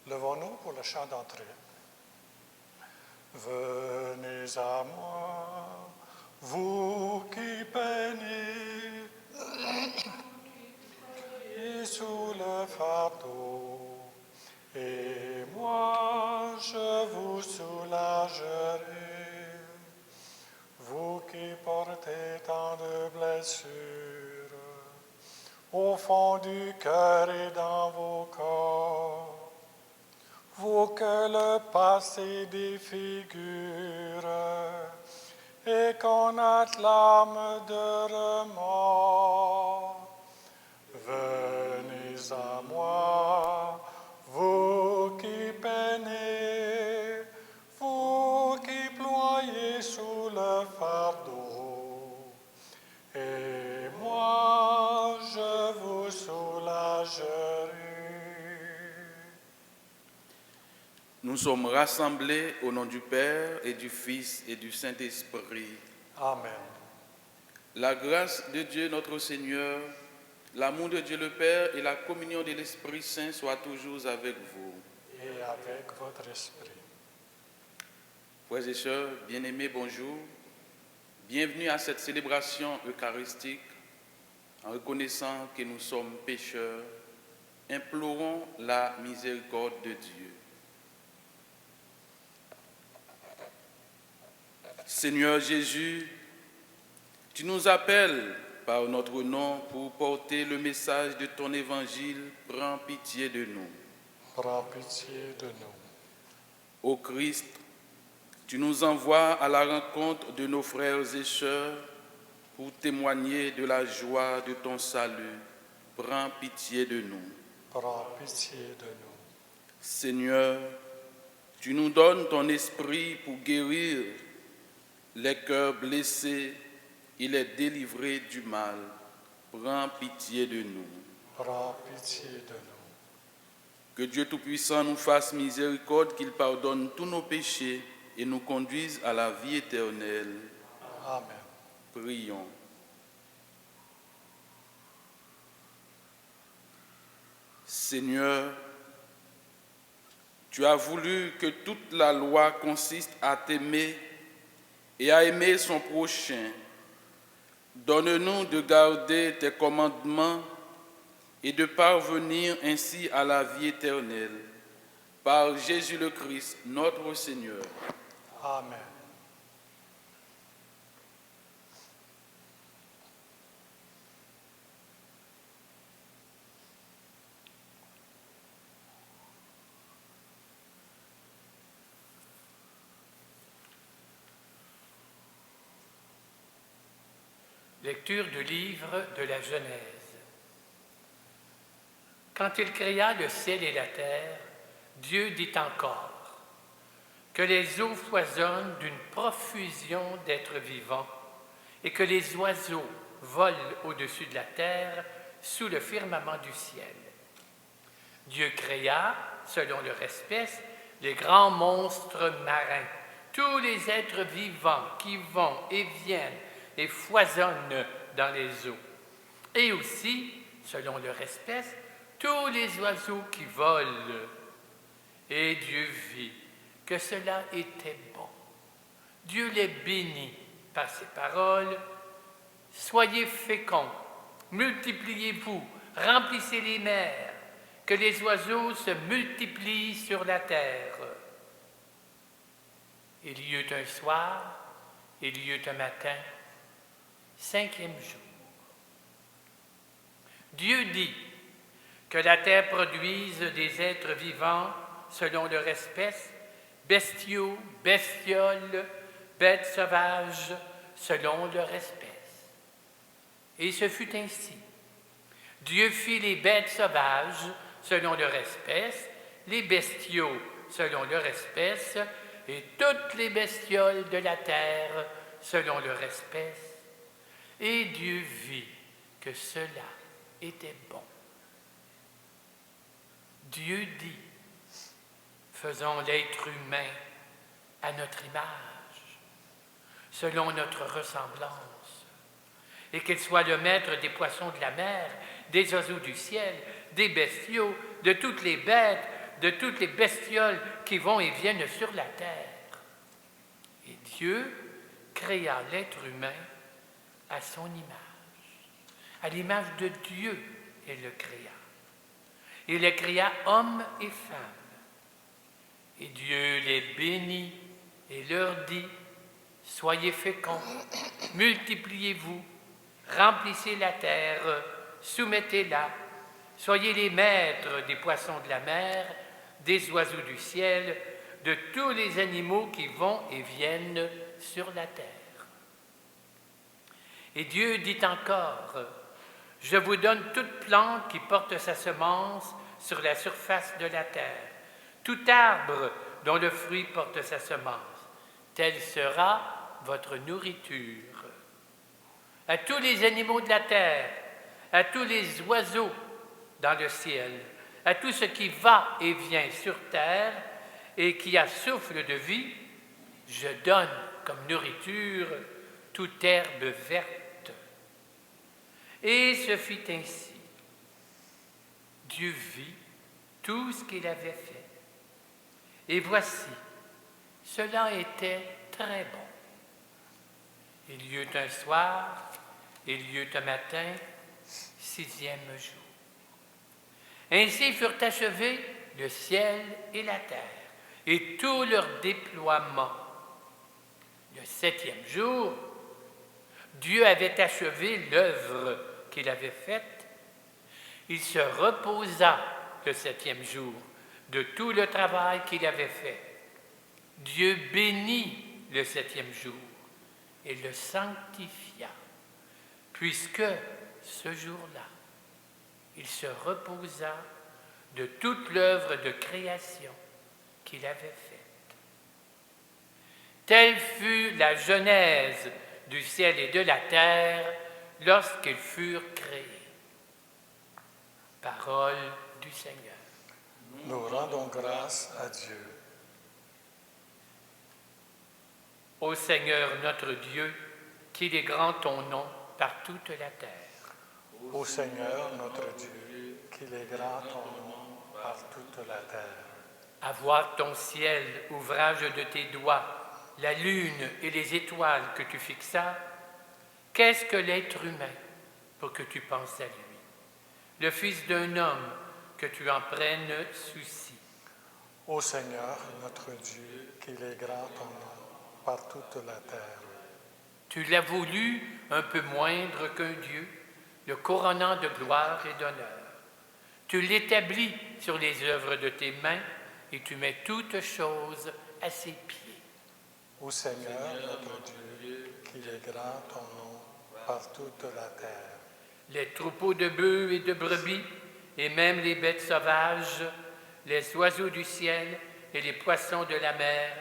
Levons-nous pour le chant d'entrée. Venez à moi, vous qui peinez et sous le fardeau, et moi je vous soulagerai. Vous qui portez tant de blessures au fond du cœur et dans vos corps, vous que le passé défigure et qu'on acclame de remords. Venez à moi, vous qui peinez, vous qui ployez sous le fardeau, et moi je vous soulagerai. Nous sommes rassemblés au nom du Père et du Fils et du Saint-Esprit. Amen. La grâce de Dieu notre Seigneur, l'amour de Dieu le Père et la communion de l'Esprit Saint soient toujours avec vous. Et avec votre esprit. Frères et sœurs, bien-aimés, bonjour. Bienvenue à cette célébration eucharistique. En reconnaissant que nous sommes pécheurs, implorons la miséricorde de Dieu. Seigneur Jésus, tu nous appelles par notre nom pour porter le message de ton évangile. Prends pitié de nous. Prends pitié de nous. Ô Christ, tu nous envoies à la rencontre de nos frères et sœurs pour témoigner de la joie de ton salut. Prends pitié de nous. Prends pitié de nous. Seigneur, tu nous donnes ton esprit pour guérir les cœurs blessés et les délivrer du mal. Prends pitié de nous. Prends pitié de nous. Que Dieu Tout-Puissant nous fasse miséricorde, qu'il pardonne tous nos péchés et nous conduise à la vie éternelle. Amen. Prions. Seigneur, tu as voulu que toute la loi consiste à t'aimer et à aimer son prochain. Donne-nous de garder tes commandements et de parvenir ainsi à la vie éternelle. Par Jésus le Christ, notre Seigneur. Amen. Lecture du livre de la Genèse. Quand il créa le ciel et la terre, Dieu dit encore que les eaux foisonnent d'une profusion d'êtres vivants et que les oiseaux volent au-dessus de la terre sous le firmament du ciel. Dieu créa, selon leur espèce, les grands monstres marins, tous les êtres vivants qui vont et viennent et foisonnent dans les eaux. Et aussi, selon leur espèce, tous les oiseaux qui volent. Et Dieu vit que cela était bon. Dieu les bénit par ses paroles. Soyez féconds, multipliez-vous, remplissez les mers, que les oiseaux se multiplient sur la terre. Il y eut un soir, il y eut un matin, 5e jour. Dieu dit que la terre produise des êtres vivants selon leur espèce, bestiaux, bestioles, bêtes sauvages selon leur espèce. Et ce fut ainsi. Dieu fit les bêtes sauvages selon leur espèce, les bestiaux selon leur espèce, et toutes les bestioles de la terre selon leur espèce. Et Dieu vit que cela était bon. Dieu dit, faisons l'être humain à notre image, selon notre ressemblance, et qu'il soit le maître des poissons de la mer, des oiseaux du ciel, des bestiaux, de toutes les bêtes, de toutes les bestioles qui vont et viennent sur la terre. Et Dieu créa l'être humain à son image. À l'image de Dieu, il le créa. Il les créa hommes et femmes. Et Dieu les bénit et leur dit, « Soyez féconds, multipliez-vous, remplissez la terre, soumettez-la, soyez les maîtres des poissons de la mer, des oiseaux du ciel, de tous les animaux qui vont et viennent sur la terre. » Et Dieu dit encore, « Je vous donne toute plante qui porte sa semence sur la surface de la terre, tout arbre dont le fruit porte sa semence, telle sera votre nourriture. À tous les animaux de la terre, à tous les oiseaux dans le ciel, à tout ce qui va et vient sur terre et qui a souffle de vie, je donne comme nourriture toute herbe verte. » Et ce fut ainsi. Dieu vit tout ce qu'il avait fait. Et voici, cela était très bon. Il y eut un soir, il y eut un matin, 6e jour. Ainsi furent achevés le ciel et la terre, et tout leur déploiement. Le 7e jour, Dieu avait achevé l'œuvre qu'il avait faite. Il se reposa le 7e jour de tout le travail qu'il avait fait. Dieu bénit le 7e jour et le sanctifia, puisque ce jour-là, il se reposa de toute l'œuvre de création qu'il avait faite. Telle fut la genèse du ciel et de la terre lorsqu'ils furent créés. Parole du Seigneur. Nous rendons grâce à Dieu. Ô Seigneur notre Dieu, qu'il est grand ton nom par toute la terre. Ô Seigneur notre Dieu, qu'il est grand ton nom par toute la terre. À voir ton ciel, ouvrage de tes doigts, la lune et les étoiles que tu fixas, qu'est-ce que l'être humain pour que tu penses à lui? Le fils d'un homme, que tu en prennes souci. Ô Seigneur notre Dieu, qu'il est grand ton nom par toute la terre. Tu l'as voulu un peu moindre qu'un Dieu, le couronnant de gloire et d'honneur. Tu l'établis sur les œuvres de tes mains et tu mets toutes choses à ses pieds. Ô Seigneur notre Dieu, qu'il est grand ton nom par toute la terre. Les troupeaux de bœufs et de brebis, et même les bêtes sauvages, les oiseaux du ciel et les poissons de la mer,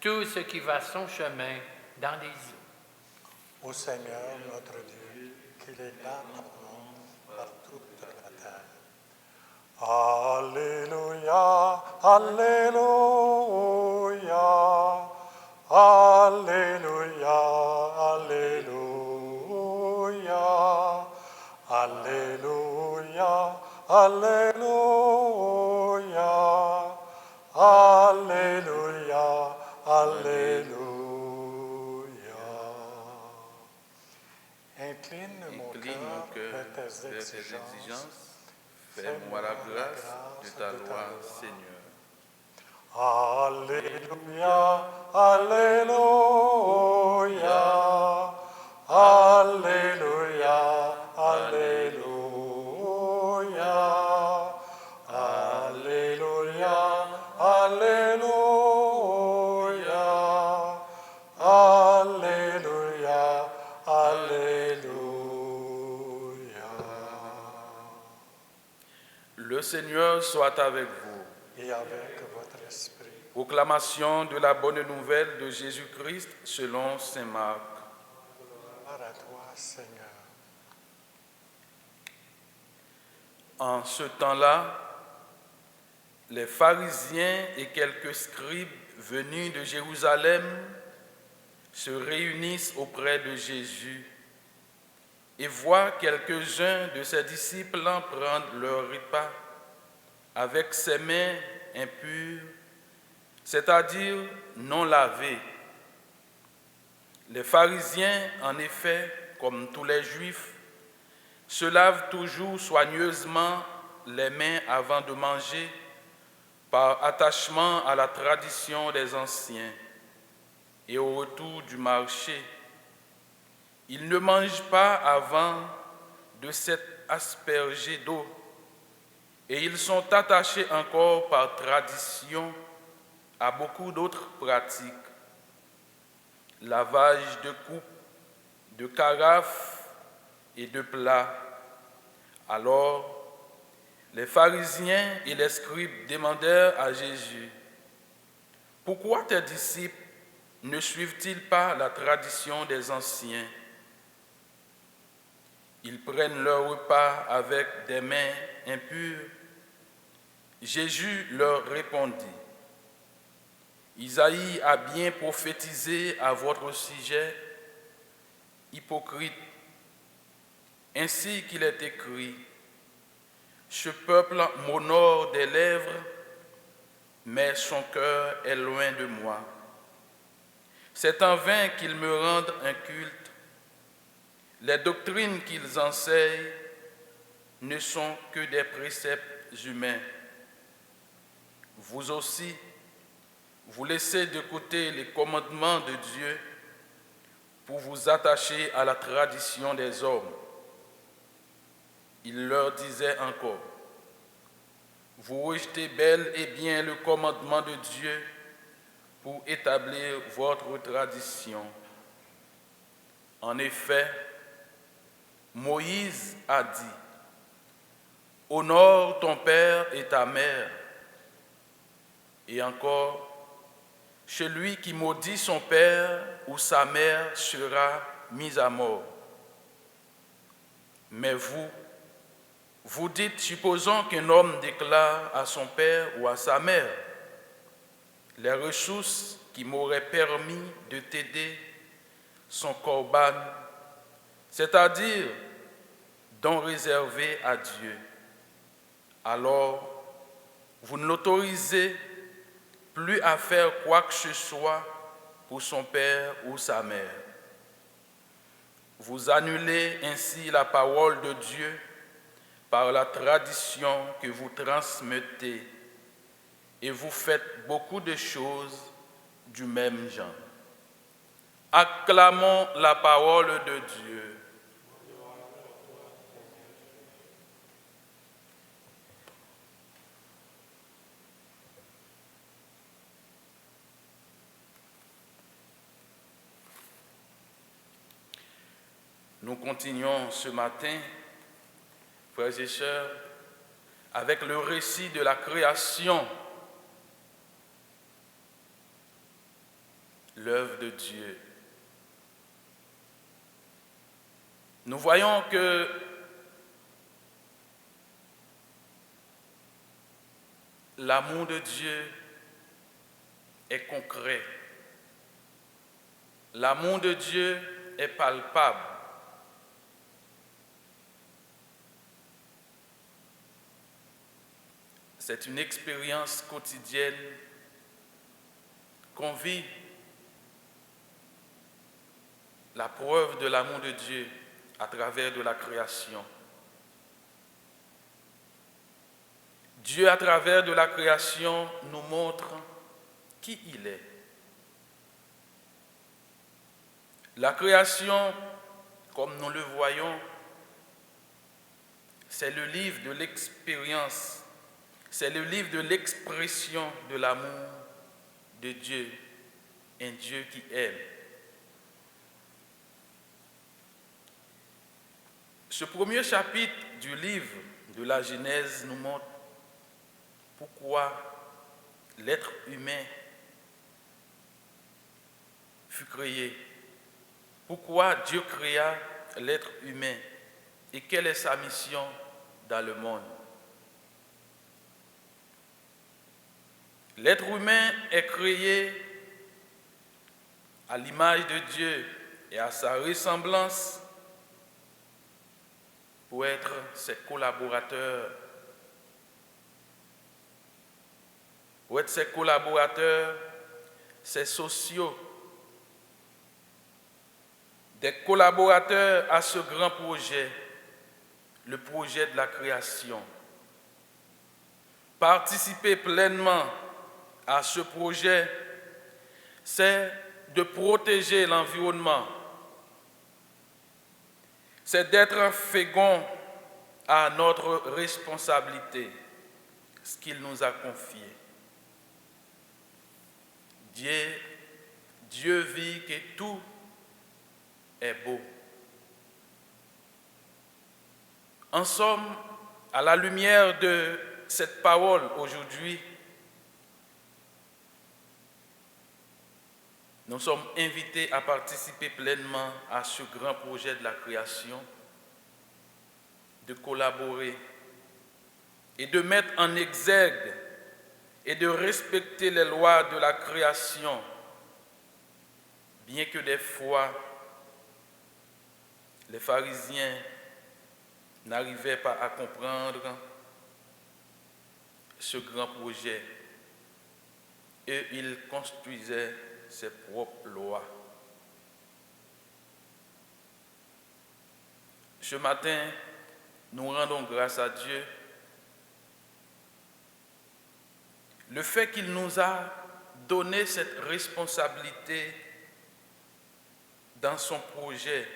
tout ce qui va son chemin dans les eaux. Ô Seigneur notre Dieu, qu'il est grand ton nom par toute la terre. Alléluia, Alléluia, Alléluia, Alléluia, Alléluia, Alléluia, Alléluia, Alléluia. Incline mon cœur vers tes exigences. Fais-moi la grâce de ta loi, Seigneur. Alléluia, Alléluia, Alléluia, Alléluia, Alléluia, Alléluia, Alléluia, Alléluia. Le Seigneur soit avec vous. Et avec votre esprit. Proclamation de la bonne nouvelle de Jésus-Christ selon saint Marc. Gloire à toi, Seigneur. En ce temps-là, les pharisiens et quelques scribes venus de Jérusalem se réunissent auprès de Jésus et voient quelques-uns de ses disciples prendre leur repas avec ses mains impurs, c'est-à-dire non lavés. Les pharisiens, en effet, comme tous les Juifs, se lavent toujours soigneusement les mains avant de manger, par attachement à la tradition des anciens. Et au retour du marché, ils ne mangent pas avant de s'être aspergés d'eau, et ils sont attachés encore par tradition à beaucoup d'autres pratiques. Lavage de coupes, de carafes et de plats. Alors, les pharisiens et les scribes demandèrent à Jésus, « Pourquoi tes disciples ne suivent-ils pas la tradition des anciens? Ils prennent leur repas avec des mains impures. » Jésus leur répondit, « Isaïe a bien prophétisé à votre sujet, hypocrite, ainsi qu'il est écrit, « Ce peuple m'honore des lèvres, mais son cœur est loin de moi. C'est en vain qu'ils me rendent un culte. Les doctrines qu'ils enseignent ne sont que des préceptes humains. Vous aussi, vous laissez de côté les commandements de Dieu pour vous attacher à la tradition des hommes. » Il leur disait encore, « Vous rejetez bel et bien le commandement de Dieu pour établir votre tradition. En effet, Moïse a dit, « Honore ton père et ta mère. » Et encore, « Celui qui maudit son père ou sa mère sera mis à mort. » Mais vous dites, supposons qu'un homme déclare à son père ou à sa mère, « Les ressources qui m'auraient permis de t'aider sont corban, c'est-à-dire dons réservés à Dieu. » Alors, vous ne l'autorisez plus à faire quoi que ce soit pour son père ou sa mère. Vous annulez ainsi la parole de Dieu par la tradition que vous transmettez et vous faites beaucoup de choses du même genre. Acclamons la parole de Dieu. Nous continuons ce matin, frères et sœurs, avec le récit de la création, l'œuvre de Dieu. Nous voyons que l'amour de Dieu est concret. L'amour de Dieu est palpable. C'est une expérience quotidienne qu'on vit, la preuve de l'amour de Dieu à travers de la création. Dieu, à travers de la création, nous montre qui il est. La création, comme nous le voyons, c'est le livre de l'expérience. C'est le livre de l'expression de l'amour de Dieu, un Dieu qui aime. Ce premier chapitre du livre de la Genèse nous montre pourquoi l'être humain fut créé, pourquoi Dieu créa l'être humain et quelle est sa mission dans le monde. L'être humain est créé à l'image de Dieu et à sa ressemblance pour être ses collaborateurs. pour être ses collaborateurs, ses sociaux, des collaborateurs à ce grand projet, le projet de la création. Participer pleinement à ce projet, c'est de protéger l'environnement, c'est d'être fécond à notre responsabilité, ce qu'il nous a confié. Dieu vit que tout est beau. En somme, à la lumière de cette parole aujourd'hui, nous sommes invités à participer pleinement à ce grand projet de la création, de collaborer et de mettre en exergue et de respecter les lois de la création, bien que des fois, les pharisiens n'arrivaient pas à comprendre ce grand projet et ils construisaient ses propres lois. Ce matin, nous rendons grâce à Dieu. Le fait qu'il nous a donné cette responsabilité dans son projet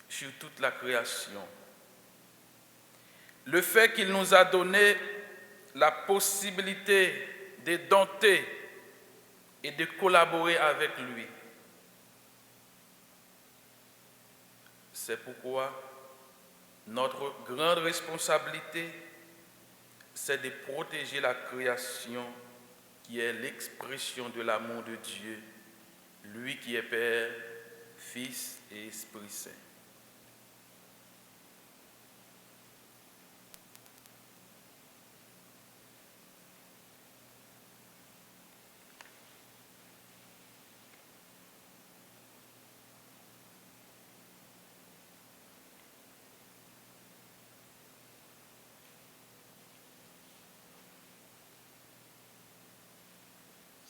sur toute la création. Le fait qu'il nous a donné la possibilité de dompter et de collaborer avec lui. C'est pourquoi notre grande responsabilité, c'est de protéger la création qui est l'expression de l'amour de Dieu, lui qui est Père, Fils et Esprit Saint.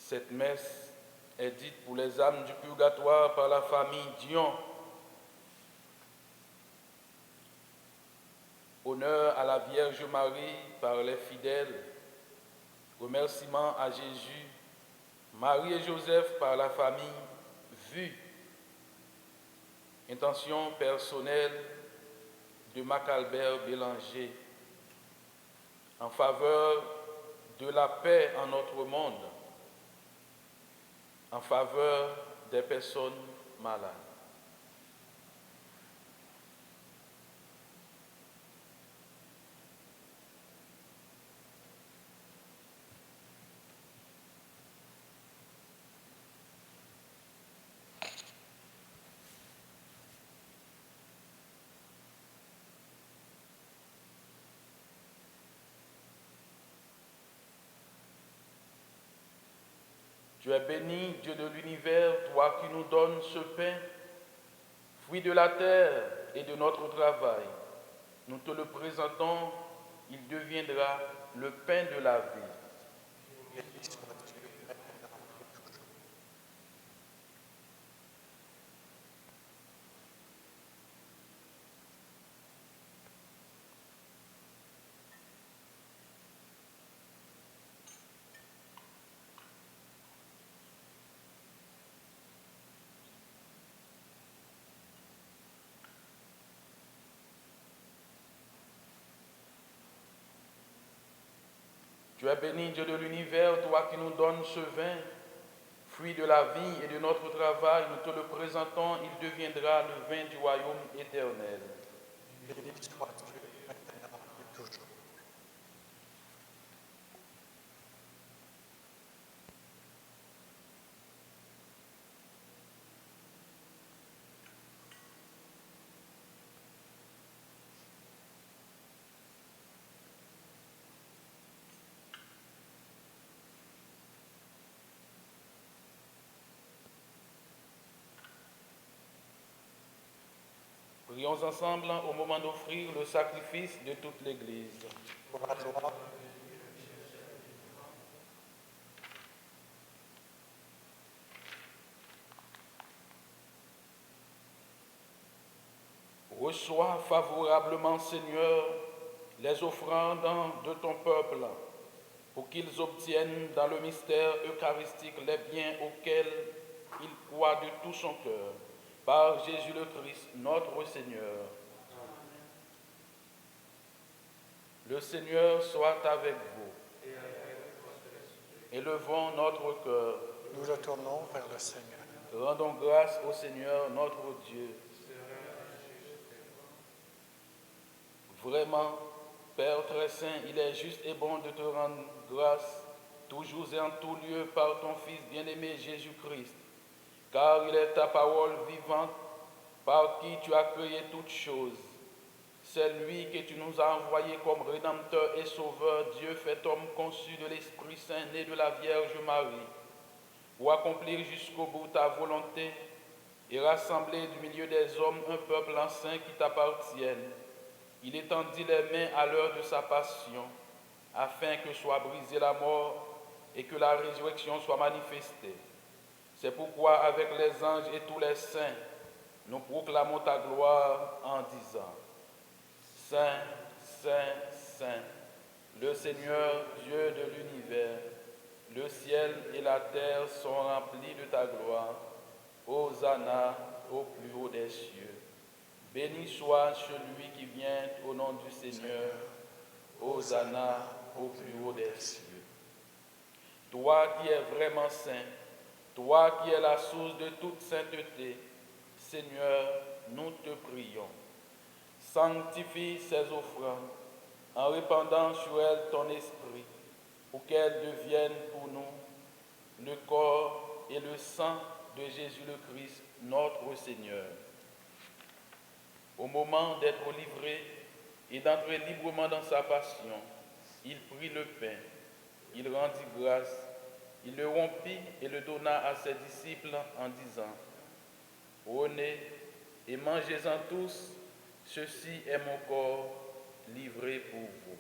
Cette messe est dite pour les âmes du purgatoire par la famille Dion. Honneur à la Vierge Marie par les fidèles. Remerciements à Jésus, Marie et Joseph par la famille Vue. Intention personnelle de Macalbert Bélanger en faveur de la paix en notre monde, en faveur des personnes malades. Tu es béni, Dieu de l'univers, toi qui nous donnes ce pain, fruit de la terre et de notre travail. Nous te le présentons, il deviendra le pain de la vie. Tu es béni, Dieu de l'univers, toi qui nous donnes ce vin, fruit de la vie et de notre travail, nous te le présentons, il deviendra le vin du royaume éternel. Prions ensemble au moment d'offrir le sacrifice de toute l'Église. Reçois favorablement, Seigneur, les offrandes de ton peuple, pour qu'ils obtiennent dans le mystère eucharistique les biens auxquels ils croient de tout son cœur, par Jésus le Christ, notre Seigneur. Le Seigneur soit avec vous. Élevons notre cœur. Nous retournons vers le Seigneur. Rendons grâce au Seigneur notre Dieu. Vraiment, Père très saint, il est juste et bon de te rendre grâce, toujours et en tout lieu, par ton Fils bien-aimé Jésus-Christ, car il est ta parole vivante, par qui tu as créé toutes choses. C'est lui que tu nous as envoyé comme Rédempteur et Sauveur, Dieu fait homme conçu de l'Esprit Saint, né de la Vierge Marie, pour accomplir jusqu'au bout ta volonté et rassembler du milieu des hommes un peuple saint qui t'appartienne. Il étendit les mains à l'heure de sa passion, afin que soit brisée la mort et que la résurrection soit manifestée. C'est pourquoi, avec les anges et tous les saints, nous proclamons ta gloire en disant: Saint, Saint, Saint, le Seigneur Dieu de l'univers, le ciel et la terre sont remplis de ta gloire. Hosanna au plus haut des cieux. Béni soit celui qui vient au nom du Seigneur. Hosanna au plus haut des cieux. Toi qui es vraiment saint, toi qui es la source de toute sainteté, Seigneur, nous te prions. Sanctifie ces offrandes en répandant sur elles ton esprit, pour qu'elles deviennent pour nous le corps et le sang de Jésus le Christ, notre Seigneur. Au moment d'être livré et d'entrer librement dans sa passion, il prit le pain, il rendit grâce, il le rompit et le donna à ses disciples en disant: Prenez et mangez-en tous, ceci est mon corps livré pour vous.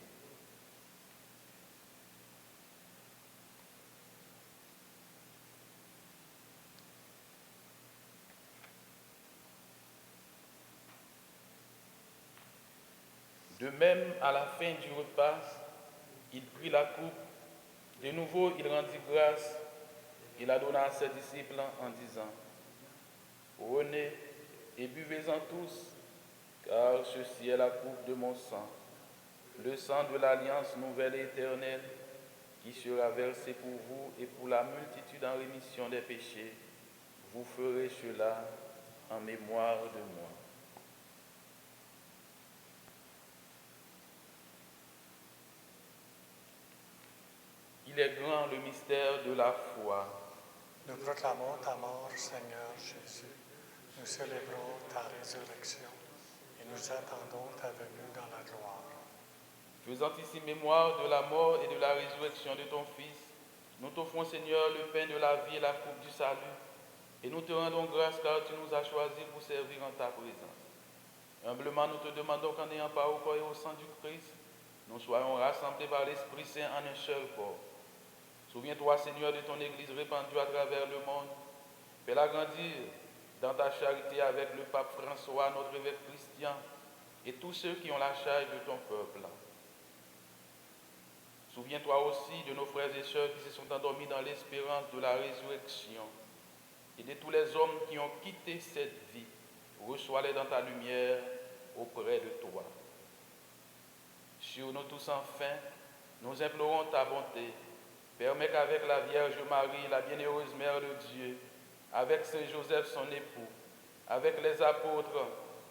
De même, à la fin du repas, il prit la coupe. De nouveau, il rendit grâce. Il la donna à ses disciples en disant: Prenez et buvez-en tous, car ceci est la coupe de mon sang, le sang de l'alliance nouvelle et éternelle, qui sera versé pour vous et pour la multitude en rémission des péchés. Vous ferez cela en mémoire de moi. Il est grand le mystère de la foi. Nous proclamons ta mort, Seigneur Jésus. Nous célébrons ta résurrection et nous attendons ta venue dans la gloire. Faisant ici mémoire de la mort et de la résurrection de ton Fils, nous t'offrons, Seigneur, le pain de la vie et la coupe du salut, et nous te rendons grâce car tu nous as choisis pour servir en ta présence. Humblement, nous te demandons qu'en ayant part au corps et au sang du Christ, nous soyons rassemblés par l'Esprit Saint en un seul corps. Souviens-toi, Seigneur, de ton Église répandue à travers le monde. Fais-la grandir dans ta charité avec le pape François, notre évêque Christian, et tous ceux qui ont la charge de ton peuple. Souviens-toi aussi de nos frères et sœurs qui se sont endormis dans l'espérance de la résurrection, et de tous les hommes qui ont quitté cette vie. Reçois-les dans ta lumière auprès de toi. Sur nous tous enfin, nous implorons ta bonté. Permets qu'avec la Vierge Marie, la bienheureuse Mère de Dieu, avec Saint Joseph, son époux, avec les apôtres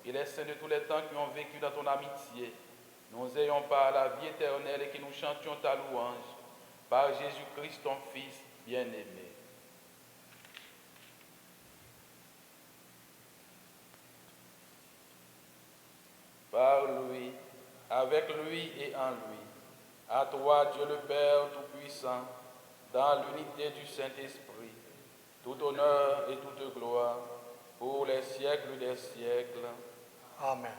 et les saints de tous les temps qui ont vécu dans ton amitié, nous ayons part à la vie éternelle et que nous chantions ta louange par Jésus-Christ, ton Fils bien-aimé. Par lui, avec lui et en lui, à toi, Dieu le Père Tout-Puissant, dans l'unité du Saint-Esprit, tout honneur et toute gloire, pour les siècles des siècles. Amen.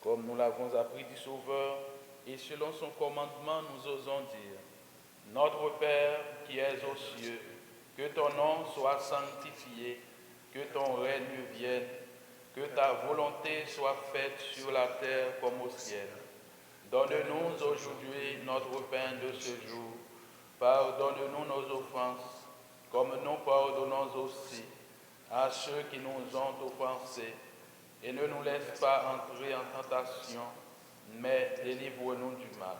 Comme nous l'avons appris du Sauveur, et selon son commandement, nous osons dire: Notre Père qui es aux cieux, que ton nom soit sanctifié, que ton règne vienne, que ta volonté soit faite sur la terre comme au ciel. Donne-nous aujourd'hui notre pain de ce jour. Pardonne-nous nos offenses, comme nous pardonnons aussi à ceux qui nous ont offensés. Et ne nous laisse pas entrer en tentation, mais délivre-nous du mal.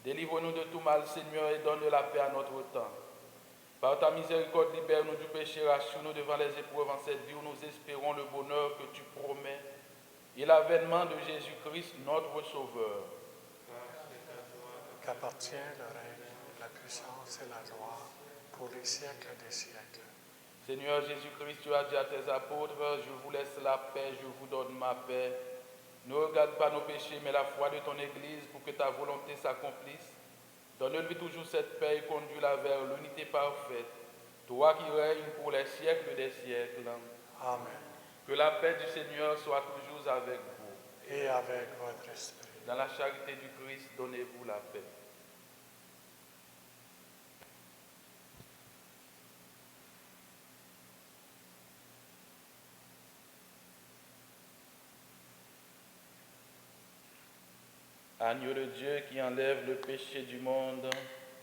Délivre-nous de tout mal, Seigneur, et donne la paix à notre temps. Par ta miséricorde, libère-nous du péché, rassure-nous devant les épreuves en cette vie où nous espérons le bonheur que tu promets et l'avènement de Jésus-Christ, notre Sauveur. Qu'appartient le règne, la puissance et la gloire pour les siècles des siècles. Seigneur Jésus-Christ, tu as dit à tes apôtres, je vous laisse la paix, je vous donne ma paix. Ne regarde pas nos péchés, mais la foi de ton Église pour que ta volonté s'accomplisse. Donne-lui toujours cette paix et conduis-la vers l'unité parfaite. Toi qui règnes pour les siècles des siècles. Amen. Que la paix du Seigneur soit toujours avec vous. Et avec votre esprit. Dans la charité du Christ, donnez-vous la paix. Agneau de Dieu qui enlève le péché du monde.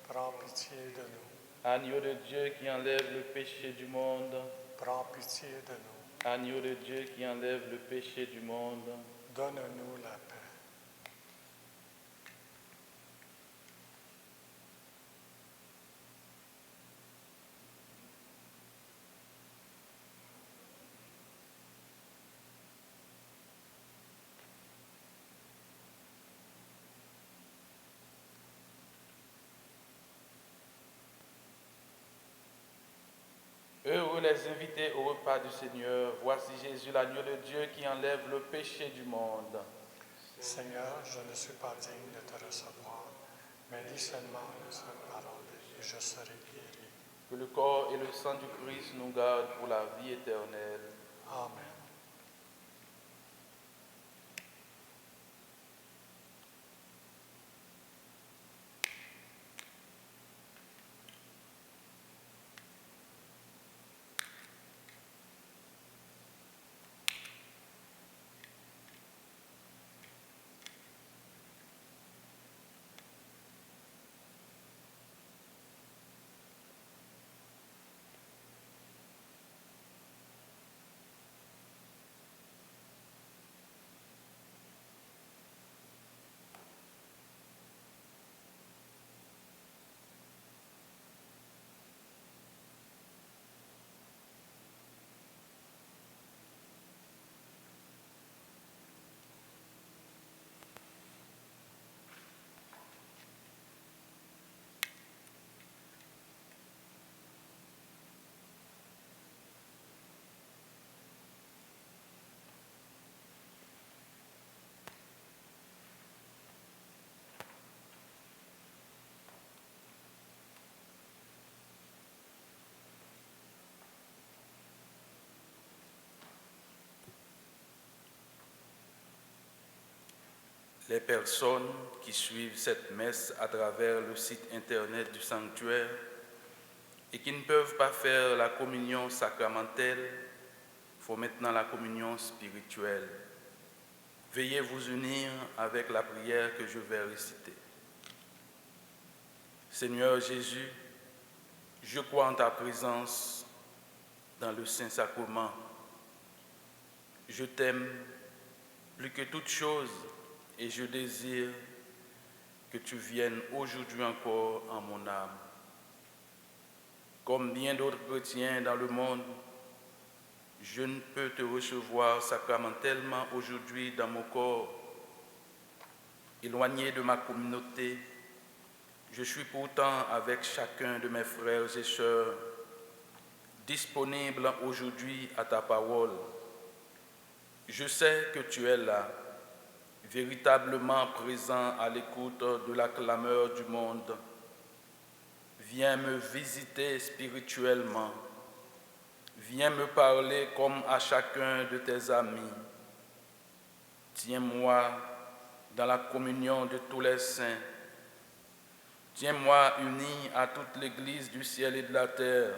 Prends pitié de nous. Agneau de Dieu qui enlève le péché du monde. Prends pitié de nous. Agneau de Dieu qui enlève le péché du monde. Donne-nous la paix. Heureux les invités au repas du Seigneur. Voici Jésus, l'agneau de Dieu qui enlève le péché du monde. Seigneur, je ne suis pas digne de te recevoir, mais dis seulement une seule parole et je serai guéri. Que le corps et le sang du Christ nous gardent pour la vie éternelle. Amen. Les personnes qui suivent cette messe à travers le site internet du sanctuaire et qui ne peuvent pas faire la communion sacramentelle font maintenant la communion spirituelle. Veuillez vous unir avec la prière que je vais réciter. Seigneur Jésus, je crois en ta présence dans le Saint-Sacrement. Je t'aime plus que toute chose et je désire que tu viennes aujourd'hui encore en mon âme. Comme bien d'autres chrétiens dans le monde, je ne peux te recevoir sacramentellement aujourd'hui dans mon corps. Éloigné de ma communauté, je suis pourtant avec chacun de mes frères et sœurs, disponible aujourd'hui à ta parole. Je sais que tu es là, véritablement présent à l'écoute de la clameur du monde. Viens me visiter spirituellement. Viens me parler comme à chacun de tes amis. Tiens-moi dans la communion de tous les saints. Tiens-moi uni à toute l'Église du ciel et de la terre.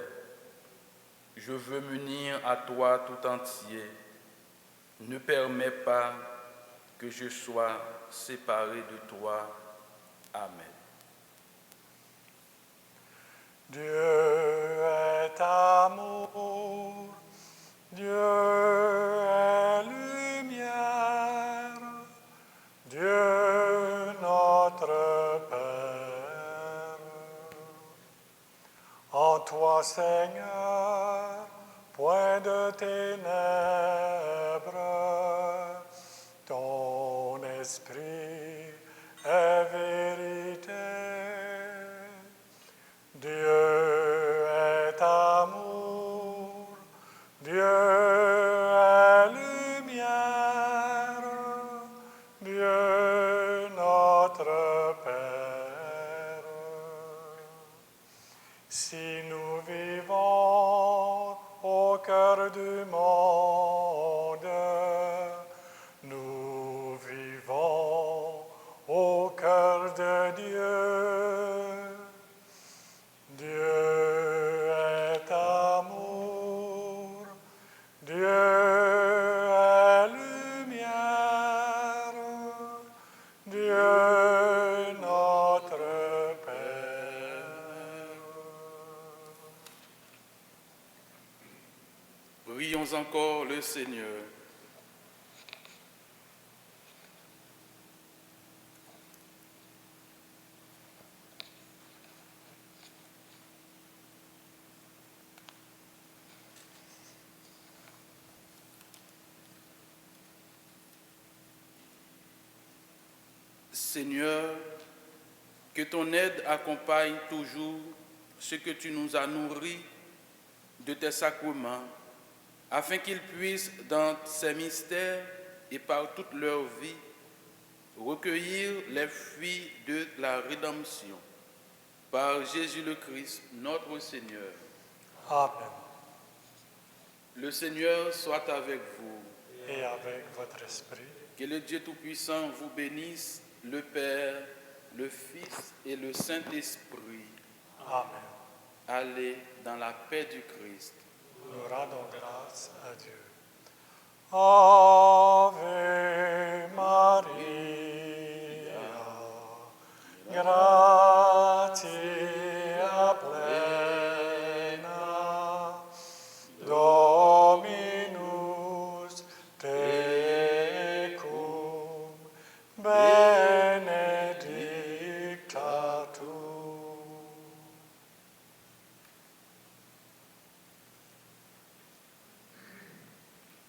Je veux m'unir à toi tout entier. Ne permets pas que je sois séparé de toi. Amen. Dieu est amour, Dieu est lumière, Dieu notre Père. En toi, Seigneur, point de ténèbres, ton esprit est vérité. Dieu est amour, Dieu est lumière, Dieu notre Père. Si nous vivons au cœur du monde, nous vivons au cœur de Dieu. Dieu est amour, Dieu est lumière, Dieu notre Père. Prions encore le Seigneur. Seigneur, que ton aide accompagne toujours ce que tu nous as nourris de tes sacrements, afin qu'ils puissent, dans ces mystères et par toute leur vie, recueillir les fruits de la rédemption. Par Jésus le Christ, notre Seigneur. Amen. Le Seigneur soit avec vous. Et avec votre esprit, Que le Dieu Tout-Puissant vous bénisse, le Père, le Fils et le Saint-Esprit. Amen. Allez dans la paix du Christ. Nous rendons grâce à Dieu. Ave